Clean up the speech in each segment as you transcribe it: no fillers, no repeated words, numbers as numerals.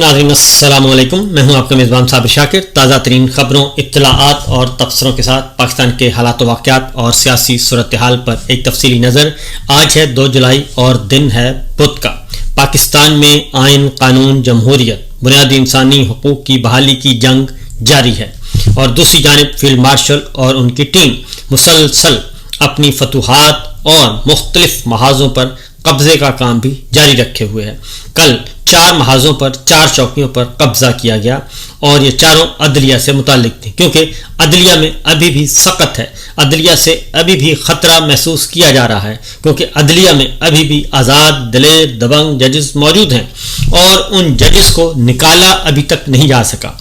ناظرین السلام علیکم، میں ہوں آپ کا میزبان صابر شاکر۔ تازہ ترین خبروں، اطلاعات اور تبصروں کے ساتھ پاکستان کے حالات و واقعات اور سیاسی صورتحال پر ایک تفصیلی نظر۔ آج ہے 2 جولائی اور دن ہے بدھ کا۔ پاکستان میں آئین، قانون، جمہوریت، بنیادی انسانی حقوق کی بحالی کی جنگ جاری ہے، اور دوسری جانب فیلڈ مارشل اور ان کی ٹیم مسلسل اپنی فتوحات اور مختلف محاذوں پر قبضے کا کام بھی جاری رکھے ہوئے ہے۔ کل 4 محاذوں پر 4 چوکیوں پر قبضہ کیا گیا، اور یہ چاروں عدلیہ سے متعلق تھیں، کیونکہ عدلیہ میں ابھی بھی سقط ہے، عدلیہ سے ابھی بھی خطرہ محسوس کیا جا رہا ہے، کیونکہ عدلیہ میں ابھی بھی آزاد، دلیر، دبنگ ججز موجود ہیں، اور ان ججز کو نکالا ابھی تک نہیں جا سکا۔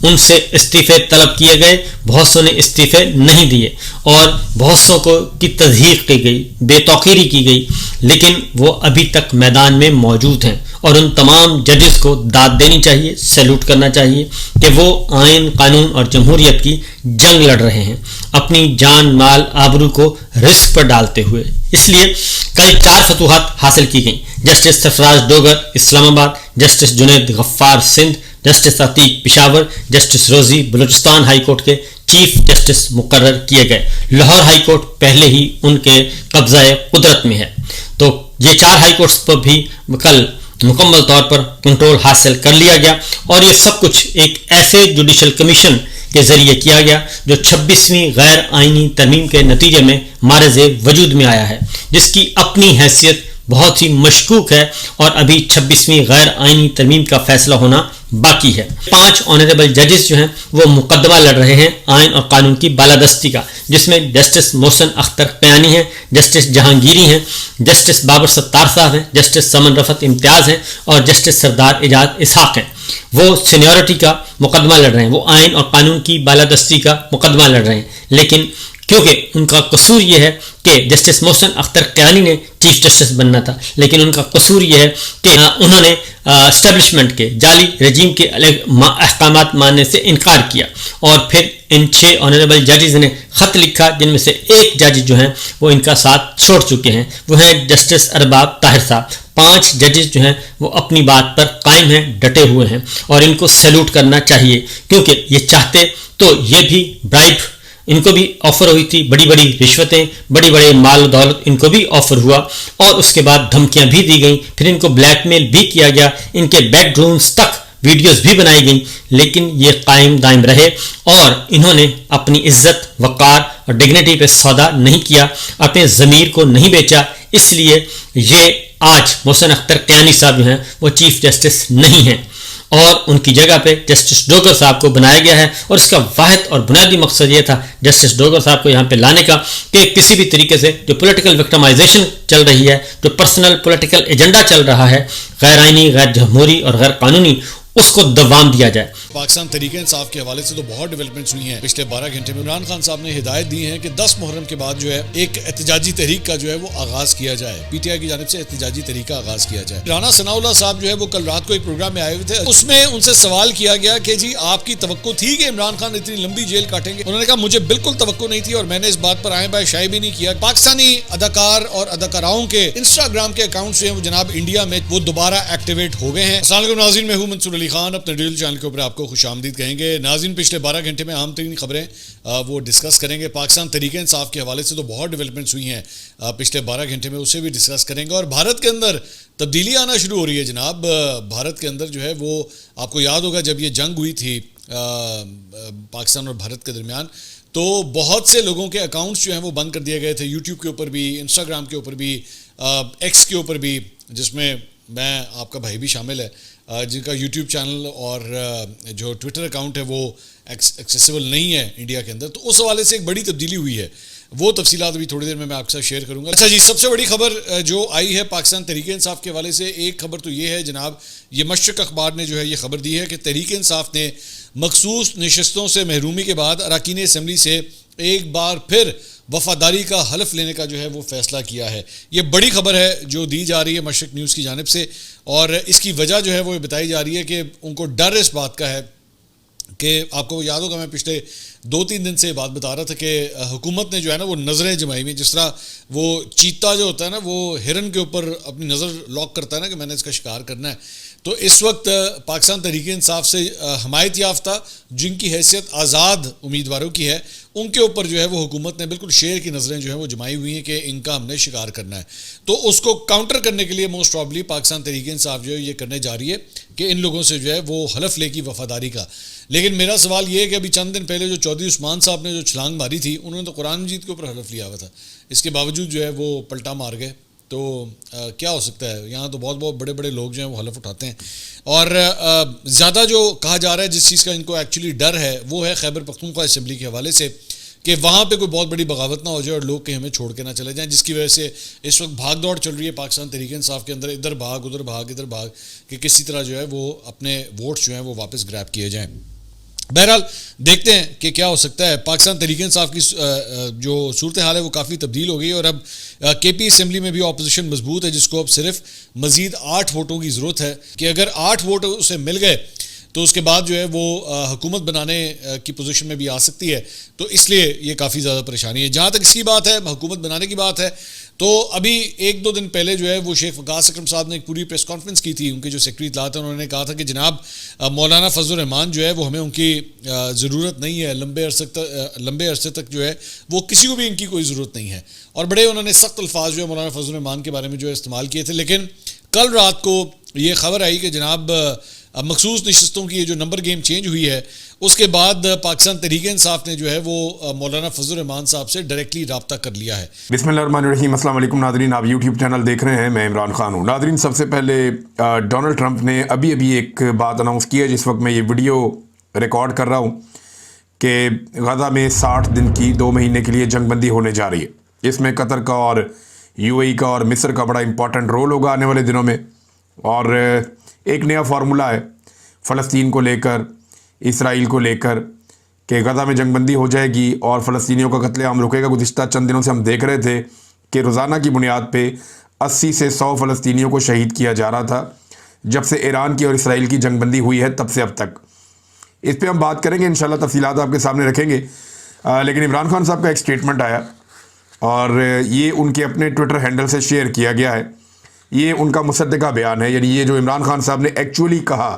ان سے استعفے طلب کیے گئے، بہت سو نے استعفے نہیں دیے، اور بہت سو کو کی تضحیق کی گئی، بے توقیری کی گئی، لیکن وہ ابھی تک میدان میں موجود ہیں، اور ان تمام ججز کو داد دینی چاہیے، سیلوٹ کرنا چاہیے کہ وہ آئین، قانون اور جمہوریت کی جنگ لڑ رہے ہیں، اپنی جان، مال، آبرو کو رسک پر ڈالتے ہوئے۔ اس لیے کل 4 فتوحات حاصل کی گئیں۔ جسٹس سرفراز ڈوگر اسلام آباد، جسٹس جنید غفار سندھ، جسٹس عتیق پشاور، جسٹس روزی بلوچستان ہائی کورٹ کے چیف جسٹس مقرر کیے گئے۔ لاہور ہائی کورٹ پہلے ہی ان کے قبضہ قدرت میں ہے، تو یہ 4 ہائی کورٹس پر بھی کل مکمل طور پر کنٹرول حاصل کر لیا گیا، اور یہ سب کچھ ایک ایسے جوڈیشل کمیشن کے ذریعے کیا گیا جو 26ویں غیر آئینی ترمیم کے نتیجے میں مارز وجود میں آیا ہے، جس کی اپنی حیثیت بہت ہی مشکوک ہے، اور ابھی 26ویں غیر آئینی ترمیم کا فیصلہ ہونا باقی ہے۔ 5 آنریبل ججز جو ہیں وہ مقدمہ لڑ رہے ہیں آئین اور قانون کی بالادستی کا، جس میں جسٹس محسن اختر قیانی ہیں، جسٹس جہانگیری ہیں، جسٹس بابر ستار صاحب ہیں، جسٹس سمن رفعت امتیاز ہیں، اور جسٹس سردار اعجاز اسحاق ہیں۔ وہ سینیورٹی کا مقدمہ لڑ رہے ہیں، وہ آئین اور قانون کی بالادستی کا مقدمہ لڑ رہے ہیں، لیکن کیونکہ ان کا قصور یہ ہے کہ جسٹس محسن اختر قیانی نے چیف جسٹس بننا تھا، لیکن ان کا قصور یہ ہے کہ انہوں نے اسٹیبلشمنٹ کے جعلی رجیم کے احکامات ماننے سے انکار کیا، اور پھر ان 6 آنریبل ججز نے خط لکھا، جن میں سے ایک جج جو ہیں وہ ان کا ساتھ چھوڑ چکے ہیں، وہ ہیں جسٹس ارباب طاہر صاحب۔ 5 ججز جو ہیں وہ اپنی بات پر قائم ہیں، ڈٹے ہوئے ہیں، اور ان کو سیلوٹ کرنا چاہیے، کیونکہ یہ چاہتے تو یہ بھی برائب ان کو بھی آفر ہوئی تھی، بڑی بڑی رشوتیں، بڑے بڑے مال و دولت ان کو بھی آفر ہوا، اور اس کے بعد دھمکیاں بھی دی گئیں، پھر ان کو بلیک میل بھی کیا گیا، ان کے بیڈ رومز تک ویڈیوز بھی بنائی گئیں، لیکن یہ قائم دائم رہے، اور انہوں نے اپنی عزت، وقار اور ڈگنیٹی پہ سودا نہیں کیا، اپنے ضمیر کو نہیں بیچا۔ اس لیے یہ آج محسن اختر قیانی صاحب جو ہیں وہ چیف جسٹس نہیں ہیں، اور ان کی جگہ پہ جسٹس ڈوگر صاحب کو بنایا گیا ہے، اور اس کا واحد اور بنیادی مقصد یہ تھا جسٹس ڈوگر صاحب کو یہاں پہ لانے کا کہ کسی بھی طریقے سے جو پولیٹیکل وکٹمائزیشن چل رہی ہے، جو پرسنل پولیٹیکل ایجنڈا چل رہا ہے، غیر آئینی، غیر جمہوری اور غیر قانونی، اس کو دوام دیا جائے۔ پاکستان تحریک انصاف کے حوالے سے تو بہت ڈیولپمنٹس ہوئی ہیں پچھلے 12 گھنٹے میں۔ عمران خان صاحب نے ہدایت دی ہے کہ 10 محرم کے بعد جو ہے ایک احتجاجی تحریک کا جو ہے وہ آغاز کیا جائے، پی ٹی آئی کی جانب سے احتجاجی تحریک کا آغاز کیا جائے۔ رانا ثناء اللہ صاحب جو ہے وہ کل رات کو ایک پروگرام میں آئے ہوئے تھے، اس میں ان سے سوال کیا گیا کہ جی آپ کی توقع تھی کہ عمران خان اتنی لمبی جیل کاٹیں گے؟ انہوں نے کہا مجھے بالکل توقع نہیں تھی، اور میں نے اس بات پر آئیں بائیں شائع بھی نہیں کیا۔ پاکستانی اداکار اور اداکاراؤں کے انسٹاگرام کے اکاؤنٹس جو ہیں وہ جناب انڈیا میں وہ دوبارہ ایکٹیویٹ ہو گئے ہیں۔ السلام علیکم ناظرین، میں ہوں منصور علی خان، اپنے ڈیل چینل کے اوپر آپ کو خوش آمدید کہیں گے۔ ناظرین پچھلے 12 گھنٹے میں اہم ترین خبریں وہ ڈسکس کریں گے۔ پاکستان تحریک انصاف کے حوالے سے تو بہت ڈیولپمنٹس ہوئی ہیں پچھلے 12 گھنٹے میں، اسے بھی ڈسکس کریں گے، اور بھارت کے اندر تبدیلی آنا شروع ہو رہی ہے جناب۔ بھارت کے اندر جو ہے وہ آپ کو یاد ہوگا جب یہ جنگ ہوئی تھی پاکستان اور بھارت کے درمیان، تو بہت سے لوگوں کے اکاؤنٹس جو ہیں وہ بند کر دیے گئے تھے، یوٹیوب کے اوپر بھی، انسٹاگرام کے اوپر بھی، ایکس کے اوپر بھی، جس میں میں آپ کا بھائی بھی شامل ہے، جن کا یوٹیوب چینل اور جو ٹویٹر اکاؤنٹ ہے وہ ایکسیسیبل نہیں ہے انڈیا کے اندر، تو اس حوالے سے ایک بڑی تبدیلی ہوئی ہے۔ وہ تفصیلات ابھی تھوڑی دیر میں آپ کے ساتھ شیئر کروں گا۔ اچھا جی، سب سے بڑی خبر جو آئی ہے پاکستان تحریک انصاف کے حوالے سے، ایک خبر تو یہ ہے جناب، یہ مشرق اخبار نے جو ہے یہ خبر دی ہے کہ تحریک انصاف نے مخصوص نشستوں سے محرومی کے بعد اراکین اسمبلی سے ایک بار پھر وفاداری کا حلف لینے کا جو ہے وہ فیصلہ کیا ہے۔ یہ بڑی خبر ہے جو دی جا رہی ہے مشرق نیوز کی جانب سے، اور اس کی وجہ جو ہے وہ بتائی جا رہی ہے کہ ان کو ڈر اس بات کا ہے کہ آپ کو یاد ہوگا میں پچھلے 2-3 دن سے بات بتا رہا تھا کہ حکومت نے جو ہے نا وہ نظریں جمائی ہوئی، جس طرح وہ چیتا جو ہوتا ہے نا وہ ہرن کے اوپر اپنی نظر لاک کرتا ہے نا کہ میں نے اس کا شکار کرنا ہے، تو اس وقت پاکستان تحریک انصاف سے حمایت یافتہ جن کی حیثیت آزاد امیدواروں کی ہے ان کے اوپر جو ہے وہ حکومت نے بالکل شیر کی نظریں جو ہیں وہ جمائی ہوئی ہیں کہ ان کا ہم نے شکار کرنا ہے. تو اس کو کاؤنٹر کرنے کے لیے موسٹ پرابلی پاکستان تحریک انصاف جو ہے یہ کرنے جا رہی ہے کہ ان لوگوں سے جو ہے وہ حلف لے کی وفاداری کا. لیکن میرا سوال یہ ہے کہ ابھی چند دن پہلے جو چودھری عثمان صاحب نے جو چھلانگ ماری تھی انہوں نے تو قرآن مجید کے اوپر حلف لیا ہوا تھا, اس کے باوجود جو ہے وہ پلٹا مار گئے. تو کیا ہو سکتا ہے, یہاں تو بہت بہت بڑے بڑے لوگ جو ہیں وہ حلف اٹھاتے ہیں. اور زیادہ جو کہا جا رہا ہے جس چیز کا ان کو ایکچولی ڈر ہے وہ ہے خیبر پختونخوا اسمبلی کے حوالے سے کہ وہاں پہ کوئی بہت بڑی بغاوت نہ ہو جائے اور لوگ کہیں ہمیں چھوڑ کے نہ چلے جائیں, جس کی وجہ سے اس وقت بھاگ دوڑ چل رہی ہے پاکستان تحریک انصاف کے اندر, ادھر بھاگ ادھر بھاگ ادھر بھاگ کہ کسی طرح جو ہے وہ اپنے ووٹس جو ہیں وہ واپس گریب کیے جائیں. بہرحال دیکھتے ہیں کہ کیا ہو سکتا ہے. پاکستان تحریک انصاف کی جو صورتحال ہے وہ کافی تبدیل ہو گئی اور اب کے پی اسمبلی میں بھی اپوزیشن مضبوط ہے جس کو اب صرف مزید 8 ووٹوں کی ضرورت ہے کہ اگر 8 ووٹ اسے مل گئے تو اس کے بعد جو ہے وہ حکومت بنانے کی پوزیشن میں بھی آ سکتی ہے. تو اس لیے یہ کافی زیادہ پریشانی ہے. جہاں تک اس کی بات ہے, حکومت بنانے کی بات ہے, تو ابھی 1-2 دن پہلے جو ہے وہ شیخ وقاص اکرم صاحب نے ایک پوری پریس کانفرنس کی تھی. ان کے جو سیکرٹری اطلاعات ہیں انہوں نے کہا تھا کہ جناب مولانا فضل الرحمان جو ہے وہ ہمیں ان کی ضرورت نہیں ہے, لمبے عرصے تک جو ہے وہ کسی کو بھی ان کی کوئی ضرورت نہیں ہے. اور بڑے انہوں نے سخت الفاظ جو ہے مولانا فضل الرحمان کے بارے میں جو ہے استعمال کیے تھے. لیکن کل رات کو یہ خبر آئی کہ جناب مخصوص نشستوں کی جو نمبر گیم چینج ہوئی ہے اس کے بعد پاکستان تحریک انصاف نے جو ہے وہ مولانا فضل الرحمان صاحب سے ڈائریکٹلی رابطہ کر لیا ہے. بسم اللہ الرحمن الرحیم. السلام علیکم ناظرین, آپ یوٹیوب چینل دیکھ رہے ہیں, میں عمران خان ہوں. ناظرین, سب سے پہلے ڈونلڈ ٹرمپ نے ابھی ایک بات اناؤنس کی ہے جس وقت میں یہ ویڈیو ریکارڈ کر رہا ہوں کہ غزہ میں 60 دن کی 2 مہینے کے لیے جنگ بندی ہونے جا رہی ہے. اس میں قطر کا اور یو اے ای کا اور مصر کا بڑا امپورٹنٹ رول ہوگا آنے والے دنوں میں. اور ایک نیا فارمولہ ہے فلسطین کو لے کر, اسرائیل کو لے کر کہ غزہ میں جنگ بندی ہو جائے گی اور فلسطینیوں کا قتل عام رکے گا. گزشتہ چند دنوں سے ہم دیکھ رہے تھے کہ روزانہ کی بنیاد پہ 80 سے 100 فلسطینیوں کو شہید کیا جا رہا تھا جب سے ایران کی اور اسرائیل کی جنگ بندی ہوئی ہے تب سے اب تک. اس پہ ہم بات کریں گے انشاءاللہ, تفصیلات آپ کے سامنے رکھیں گے. لیکن عمران خان صاحب کا ایک سٹیٹمنٹ آیا اور یہ ان کے اپنے ٹویٹر ہینڈل سے شیئر کیا گیا ہے. یہ ان کا مصدقہ بیان ہے, یعنی یہ جو عمران خان صاحب نے ایکچولی کہا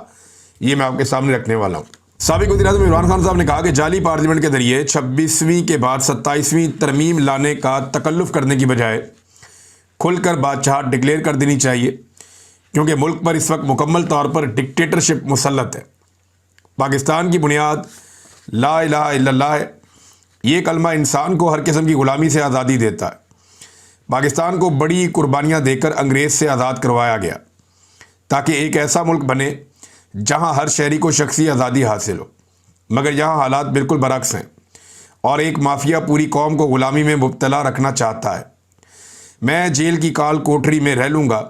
یہ میں آپ کے سامنے رکھنے والا ہوں. سابق وزیر اعظم عمران خان صاحب نے کہا کہ جعلی پارلیمنٹ کے ذریعے 26ویں کے بعد 27ویں ترمیم لانے کا تکلف کرنے کی بجائے کھل کر بادشاہت ڈکلیئر کر دینی چاہیے کیونکہ ملک پر اس وقت مکمل طور پر ڈکٹیٹرشپ مسلط ہے. پاکستان کی بنیاد لا الہ الا اللہ ہے. یہ کلمہ انسان کو ہر قسم کی غلامی سے آزادی دیتا ہے. پاکستان کو بڑی قربانیاں دے کر انگریز سے آزاد کروایا گیا تاکہ ایک ایسا ملک بنے جہاں ہر شہری کو شخصی آزادی حاصل ہو, مگر یہاں حالات بالکل برعکس ہیں اور ایک مافیا پوری قوم کو غلامی میں مبتلا رکھنا چاہتا ہے. میں جیل کی کال کوٹری میں رہ لوں گا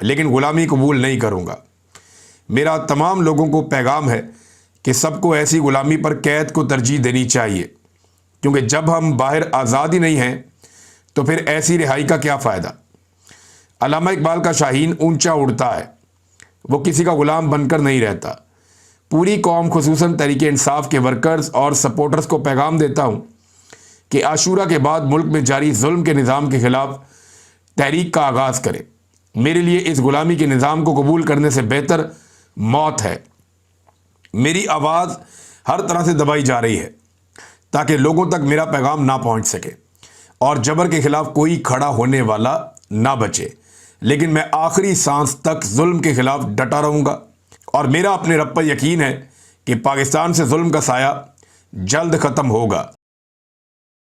لیکن غلامی قبول نہیں کروں گا. میرا تمام لوگوں کو پیغام ہے کہ سب کو ایسی غلامی پر قید کو ترجیح دینی چاہیے کیونکہ جب ہم باہر آزاد ہی نہیں ہیں تو پھر ایسی رہائی کا کیا فائدہ. علامہ اقبال کا شاہین اونچا اڑتا ہے, وہ کسی کا غلام بن کر نہیں رہتا. پوری قوم خصوصاً تحریک انصاف کے ورکرز اور سپورٹرز کو پیغام دیتا ہوں کہ عاشورہ کے بعد ملک میں جاری ظلم کے نظام کے خلاف تحریک کا آغاز کریں. میرے لیے اس غلامی کے نظام کو قبول کرنے سے بہتر موت ہے. میری آواز ہر طرح سے دبائی جا رہی ہے تاکہ لوگوں تک میرا پیغام نہ پہنچ سکے اور جبر کے خلاف کوئی کھڑا ہونے والا نہ بچے. لیکن میں آخری سانس تک ظلم کے خلاف ڈٹا رہوں گا اور میرا اپنے رب پر یقین ہے کہ پاکستان سے ظلم کا سایہ جلد ختم ہوگا.